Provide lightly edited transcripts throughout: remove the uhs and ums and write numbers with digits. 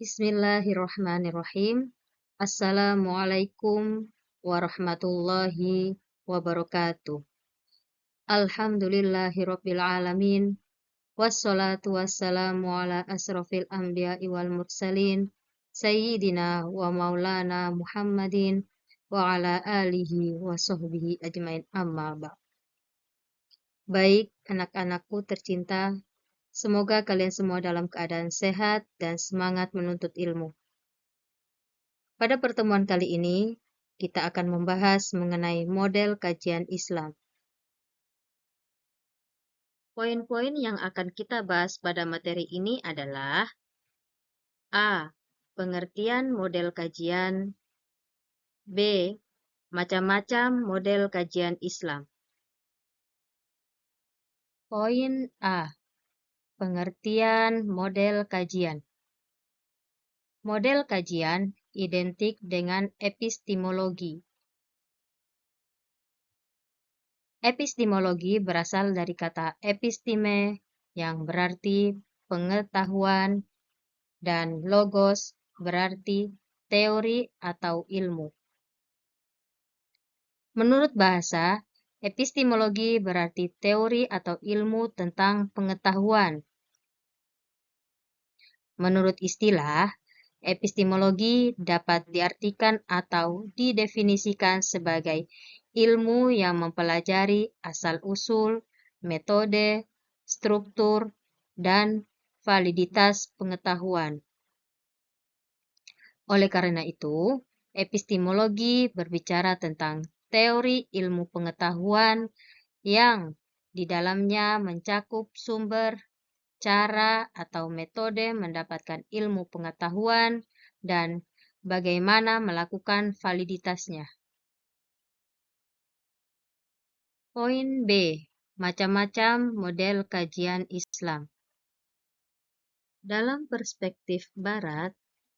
Bismillahirrahmanirrahim. Assalamualaikum warahmatullahi wabarakatuh. Alhamdulillahirabbil alamin. Wassalatu wassalamu ala asrofil anbiya'i wal mursalin. Sayyidina wa maulana Muhammadin wa ala alihi wa sahbihi ajmain amma ba'd. Baik anak-anakku tercinta, semoga kalian semua dalam keadaan sehat dan semangat menuntut ilmu. Pada pertemuan kali ini, kita akan membahas mengenai model kajian Islam. Poin-poin yang akan kita bahas pada materi ini adalah A. Pengertian model kajian. B. Macam-macam model kajian Islam. Poin A. Pengertian model kajian. Model kajian identik dengan epistemologi. Epistemologi berasal dari kata episteme yang berarti pengetahuan dan logos berarti teori atau ilmu. Menurut bahasa, epistemologi berarti teori atau ilmu tentang pengetahuan. Menurut istilah, epistemologi dapat diartikan atau didefinisikan sebagai ilmu yang mempelajari asal-usul, metode, struktur, dan validitas pengetahuan. Oleh karena itu, epistemologi berbicara tentang teori ilmu pengetahuan yang di dalamnya mencakup sumber, cara atau metode mendapatkan ilmu pengetahuan, dan bagaimana melakukan validitasnya. Poin B. Macam-macam model kajian Islam. Dalam perspektif Barat,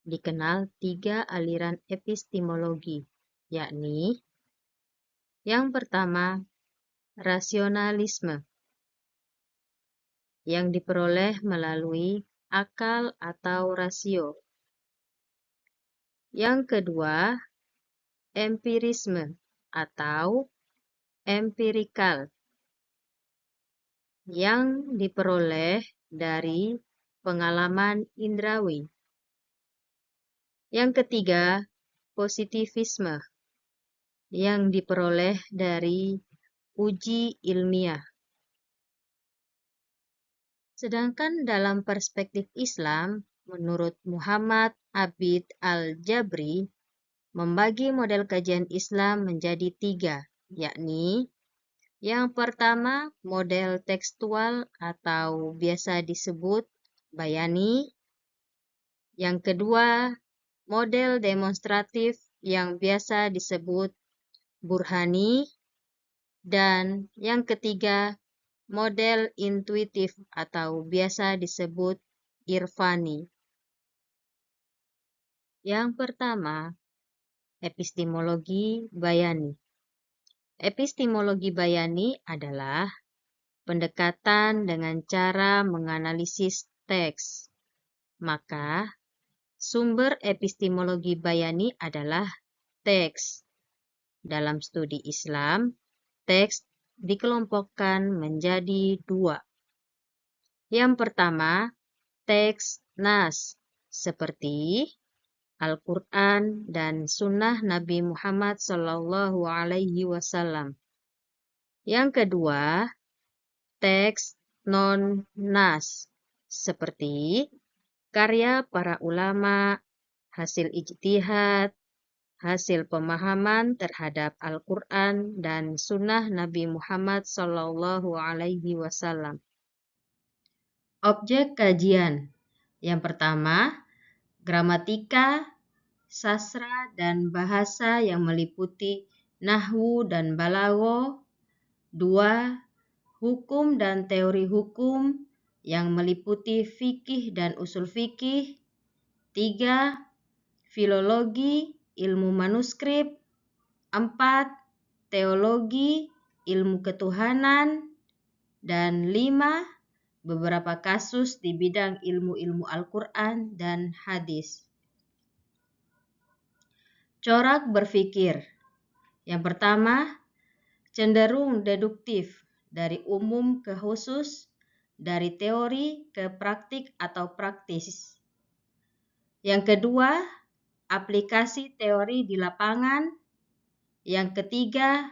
dikenal 3 aliran epistemologi, yakni yang pertama, rasionalisme, yang diperoleh melalui akal atau rasio. Yang kedua, empirisme atau empirikal, yang diperoleh dari pengalaman indrawi. Yang ketiga, positivisme, yang diperoleh dari uji ilmiah. Sedangkan dalam perspektif Islam, menurut Muhammad Abid Al-Jabri, membagi model kajian Islam menjadi 3, yakni yang pertama model tekstual atau biasa disebut bayani, yang kedua model demonstratif yang biasa disebut burhani, dan yang ketiga model intuitif atau biasa disebut irfani. Yang pertama, epistemologi bayani. Epistemologi bayani adalah pendekatan dengan cara menganalisis teks. Maka, sumber epistemologi bayani adalah teks. Dalam studi Islam, teks dikelompokkan menjadi 2. Yang pertama, teks nas, seperti Al-Quran dan Sunnah Nabi Muhammad SAW. Yang kedua, teks non-nas, seperti karya para ulama, hasil ijtihad, hasil pemahaman terhadap Al-Quran dan Sunnah Nabi Muhammad SAW. Objek kajian. Yang pertama, gramatika, sastra dan bahasa yang meliputi nahwu dan balagho. 2. Hukum dan teori hukum yang meliputi fikih dan usul fikih. 3. Filologi, ilmu manuskrip. 4. Teologi, ilmu ketuhanan. Dan 5. beberapa kasus di bidang ilmu-ilmu Al-Quran dan hadis. Corak berpikir. Yang pertama, cenderung deduktif, dari umum ke khusus, dari teori ke praktik atau praktis. Yang kedua, aplikasi teori di lapangan. Yang ketiga,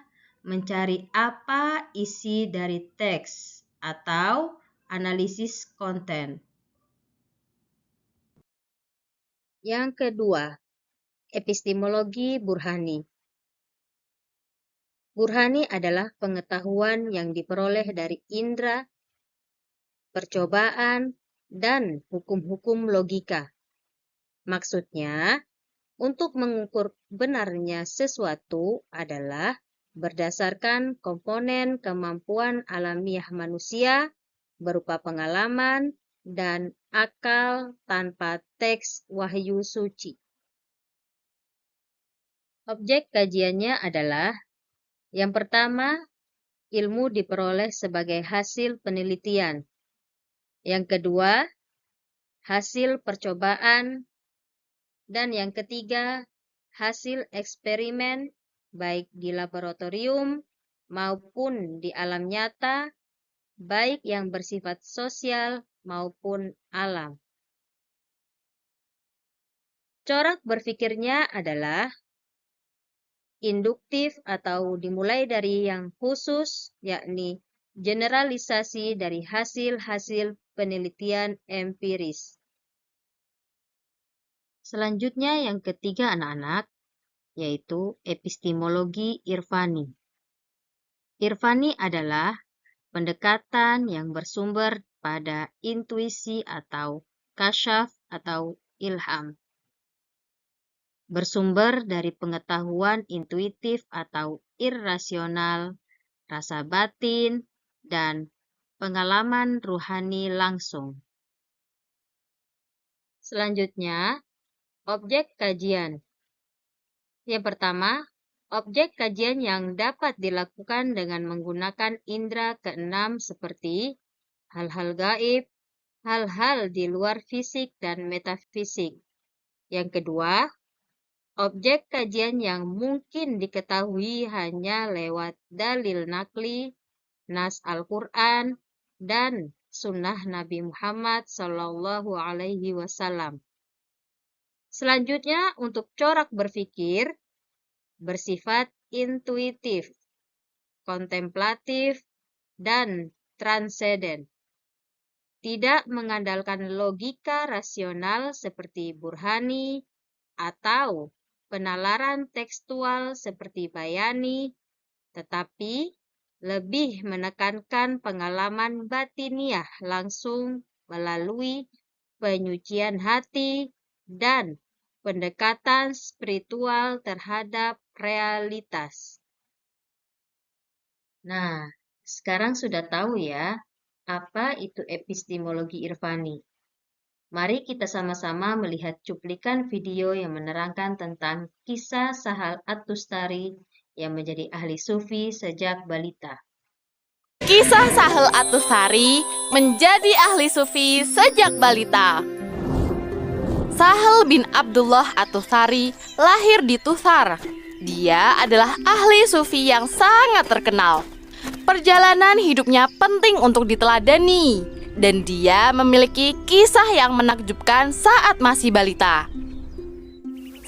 mencari apa isi dari teks atau analisis konten. Yang kedua, epistemologi burhani. Burhani adalah pengetahuan yang diperoleh dari indera, percobaan, dan hukum-hukum logika. Maksudnya, untuk mengukur benarnya sesuatu adalah berdasarkan komponen kemampuan alamiah manusia berupa pengalaman dan akal tanpa teks wahyu suci. Objek kajiannya adalah yang pertama, ilmu diperoleh sebagai hasil penelitian. Yang kedua, hasil percobaan. Dan yang ketiga, hasil eksperimen baik di laboratorium maupun di alam nyata, baik yang bersifat sosial maupun alam. Corak berpikirnya adalah induktif atau dimulai dari yang khusus, yakni generalisasi dari hasil-hasil penelitian empiris. Selanjutnya yang ketiga anak-anak, yaitu epistemologi irfani. Irfani adalah pendekatan yang bersumber pada intuisi atau kasyaf atau ilham. Bersumber dari pengetahuan intuitif atau irrasional, rasa batin, dan pengalaman ruhani langsung. Selanjutnya, objek kajian. Yang pertama, objek kajian yang dapat dilakukan dengan menggunakan indera keenam seperti hal-hal gaib, hal-hal di luar fisik dan metafisik. Yang kedua, objek kajian yang mungkin diketahui hanya lewat dalil nakli, nas Al-Quran, dan sunnah Nabi Muhammad SAW. Selanjutnya, untuk corak berpikir, bersifat intuitif, kontemplatif, dan transenden. Tidak mengandalkan logika rasional seperti burhani atau penalaran tekstual seperti bayani, tetapi lebih menekankan pengalaman batiniah langsung melalui penyucian hati dan pendekatan spiritual terhadap realitas. Nah, sekarang sudah tahu ya, apa itu epistemologi irfani. Mari kita sama-sama melihat cuplikan video yang menerangkan tentang kisah Sahal At-Tustari yang menjadi ahli sufi sejak balita. Kisah Sahal At-Tustari menjadi ahli sufi sejak balita. Sahal bin Abdullah At-Tustari lahir di Tusar. Dia adalah ahli sufi yang sangat terkenal. Perjalanan hidupnya penting untuk diteladani, dan dia memiliki kisah yang menakjubkan saat masih balita.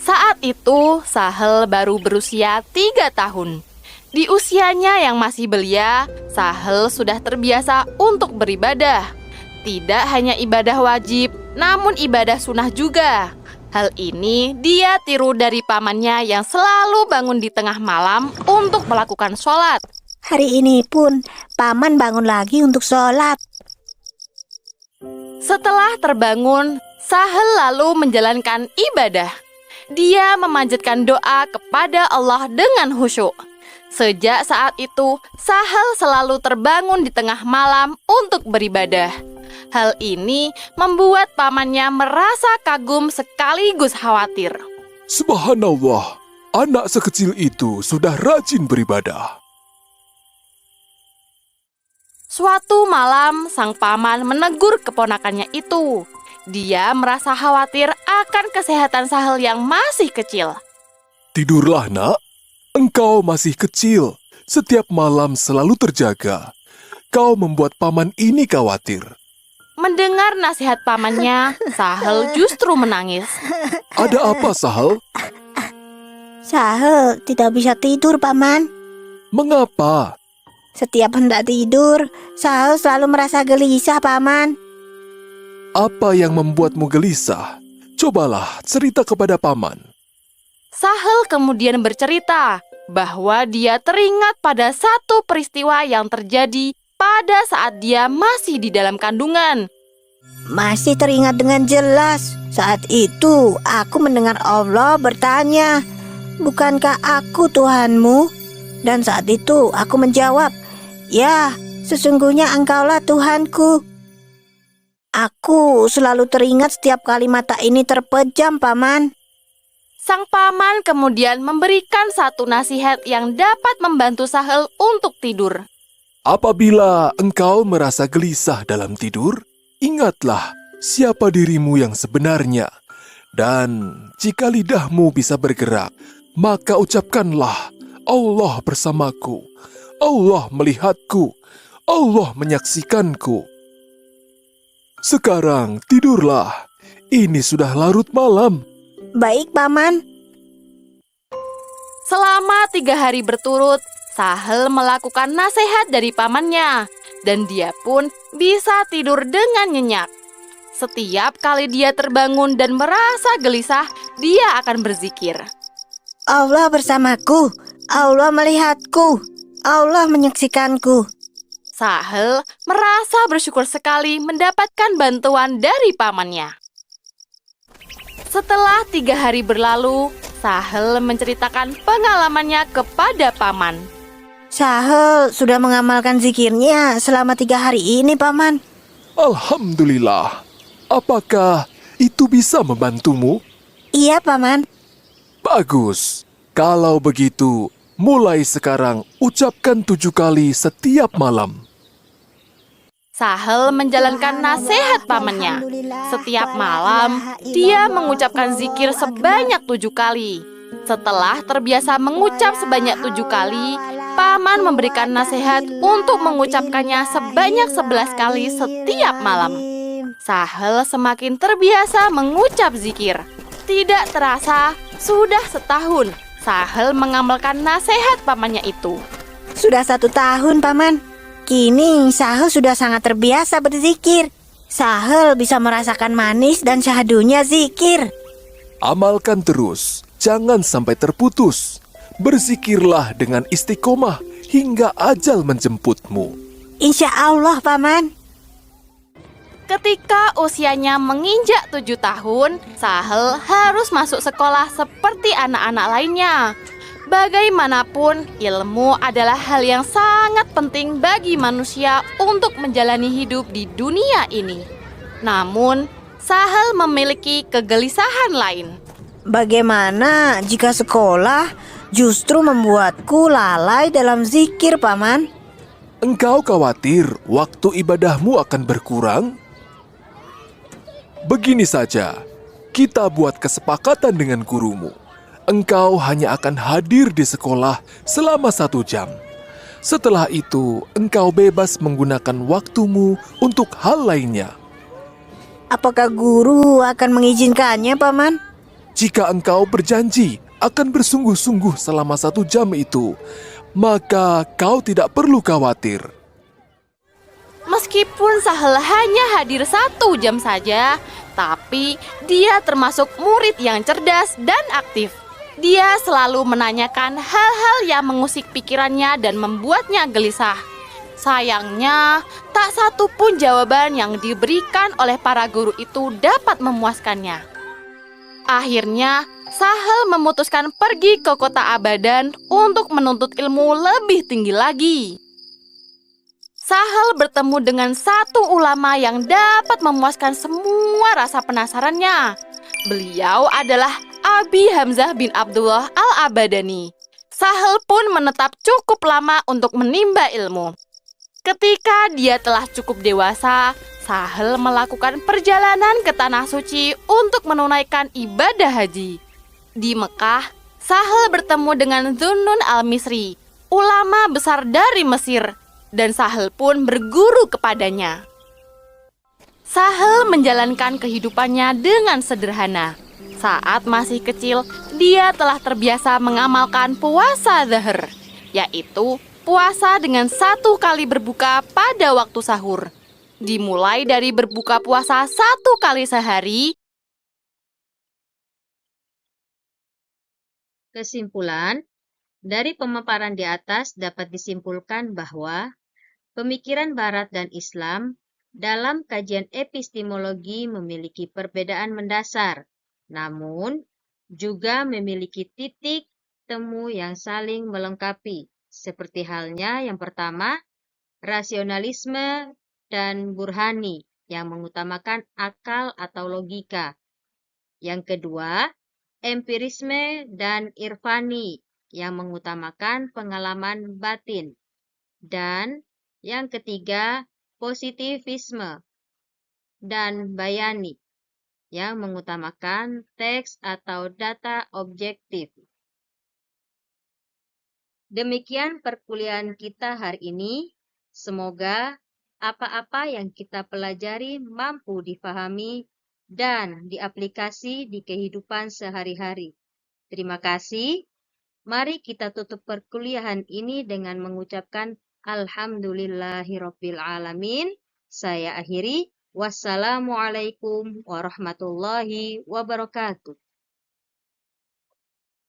Saat itu, Sahal baru berusia 3 tahun. Di usianya yang masih belia, Sahal sudah terbiasa untuk beribadah. Tidak hanya ibadah wajib, namun ibadah sunnah juga. Hal ini dia tiru dari pamannya yang selalu bangun di tengah malam untuk melakukan sholat. Hari ini pun paman bangun lagi untuk sholat. Setelah terbangun, Sahal lalu menjalankan ibadah. Dia memanjatkan doa kepada Allah dengan khusyuk. Sejak saat itu, Sahal selalu terbangun di tengah malam untuk beribadah. Hal ini membuat pamannya merasa kagum sekaligus khawatir. Subhanallah, anak sekecil itu sudah rajin beribadah. Suatu malam, sang paman menegur keponakannya itu. Dia merasa khawatir akan kesehatan Sahel yang masih kecil. Tidurlah, nak. Engkau masih kecil. Setiap malam selalu terjaga. Kau membuat paman ini khawatir. Mendengar nasihat pamannya, Sahel justru menangis. Ada apa, Sahel? Sahel tidak bisa tidur, Paman. Mengapa? Setiap hendak tidur, Sahel selalu merasa gelisah, Paman. Apa yang membuatmu gelisah? Cobalah cerita kepada paman. Sahel kemudian bercerita bahwa dia teringat pada satu peristiwa yang terjadi pada saat dia masih di dalam kandungan. Masih teringat dengan jelas. Saat itu aku mendengar Allah bertanya, "Bukankah aku Tuhanmu?" Dan saat itu aku menjawab, "Ya, sesungguhnya Engkaulah Tuhanku." Aku selalu teringat setiap kali mata ini terpejam, Paman. Sang paman kemudian memberikan satu nasihat yang dapat membantu Sahel untuk tidur. Apabila engkau merasa gelisah dalam tidur, ingatlah siapa dirimu yang sebenarnya. Dan jika lidahmu bisa bergerak, maka ucapkanlah, Allah bersamaku, Allah melihatku, Allah menyaksikanku. Sekarang tidurlah, ini sudah larut malam. Baik, Paman. Selama 3 hari berturut, Sahel melakukan nasihat dari pamannya, dan dia pun bisa tidur dengan nyenyak. Setiap kali dia terbangun dan merasa gelisah, dia akan berzikir. Allah bersamaku, Allah melihatku, Allah menyaksikanku. Sahel merasa bersyukur sekali mendapatkan bantuan dari pamannya. Setelah 3 hari berlalu, Sahel menceritakan pengalamannya kepada paman. Sahel sudah mengamalkan zikirnya selama 3 hari ini, Paman. Alhamdulillah. Apakah itu bisa membantumu? Iya, Paman. Bagus. Kalau begitu, mulai sekarang ucapkan 7 kali setiap malam. Sahel menjalankan nasihat pamannya. Setiap malam, dia mengucapkan zikir sebanyak 7 kali. Setelah terbiasa mengucap sebanyak 7 kali, paman memberikan nasihat untuk mengucapkannya sebanyak 11 kali setiap malam. Sahel semakin terbiasa mengucap zikir. Tidak terasa, sudah setahun Sahel mengamalkan nasihat pamannya itu. Sudah 1 tahun, Paman. Kini Sahel sudah sangat terbiasa berzikir. Sahel bisa merasakan manis dan syahdunya zikir. Amalkan terus, jangan sampai terputus. Berzikirlah dengan istiqomah hingga ajal menjemputmu. Insya Allah, Paman. Ketika usianya menginjak 7 tahun, Sahel harus masuk sekolah seperti anak-anak lainnya. Bagaimanapun, ilmu adalah hal yang sangat penting bagi manusia untuk menjalani hidup di dunia ini. Namun, Sahel memiliki kegelisahan lain. Bagaimana jika sekolah justru membuatku lalai dalam zikir, Paman? Engkau khawatir waktu ibadahmu akan berkurang? Begini saja, kita buat kesepakatan dengan gurumu. Engkau hanya akan hadir di sekolah selama 1 jam. Setelah itu, engkau bebas menggunakan waktumu untuk hal lainnya. Apakah guru akan mengizinkannya, Paman? Jika engkau berjanji akan bersungguh-sungguh selama 1 jam itu, maka kau tidak perlu khawatir. Meskipun Sahel hanya hadir 1 jam saja, tapi dia termasuk murid yang cerdas dan aktif. Dia selalu menanyakan hal-hal yang mengusik pikirannya dan membuatnya gelisah. Sayangnya, tak satu pun jawaban yang diberikan oleh para guru itu dapat memuaskannya. Akhirnya, Sahel memutuskan pergi ke kota Abadan untuk menuntut ilmu lebih tinggi lagi. Sahel bertemu dengan satu ulama yang dapat memuaskan semua rasa penasarannya. Beliau adalah Abi Hamzah bin Abdullah al-Abadani. Sahel pun menetap cukup lama untuk menimba ilmu. Ketika dia telah cukup dewasa, Sahel melakukan perjalanan ke Tanah Suci untuk menunaikan ibadah haji. Di Mekah, Sahel bertemu dengan Dhunnun al-Misri, ulama besar dari Mesir, dan Sahel pun berguru kepadanya. Sahel menjalankan kehidupannya dengan sederhana. Saat masih kecil, dia telah terbiasa mengamalkan puasa Dhahr, yaitu puasa dengan 1 kali berbuka pada waktu sahur. Dimulai dari berbuka puasa 1 kali sehari. Kesimpulan, dari pemaparan di atas dapat disimpulkan bahwa pemikiran Barat dan Islam dalam kajian epistemologi memiliki perbedaan mendasar, namun juga memiliki titik temu yang saling melengkapi, seperti halnya yang pertama, rasionalisme dan burhani yang mengutamakan akal atau logika. Yang kedua, empirisme dan irfani yang mengutamakan pengalaman batin. Dan yang ketiga, positivisme dan bayani yang mengutamakan teks atau data objektif. Demikian perkuliahan kita hari ini. Semoga apa-apa yang kita pelajari mampu difahami dan diaplikasi di kehidupan sehari-hari. Terima kasih. Mari kita tutup perkuliahan ini dengan mengucapkan Alhamdulillahirabbil alamin. Saya akhiri. Wassalamualaikum warahmatullahi wabarakatuh.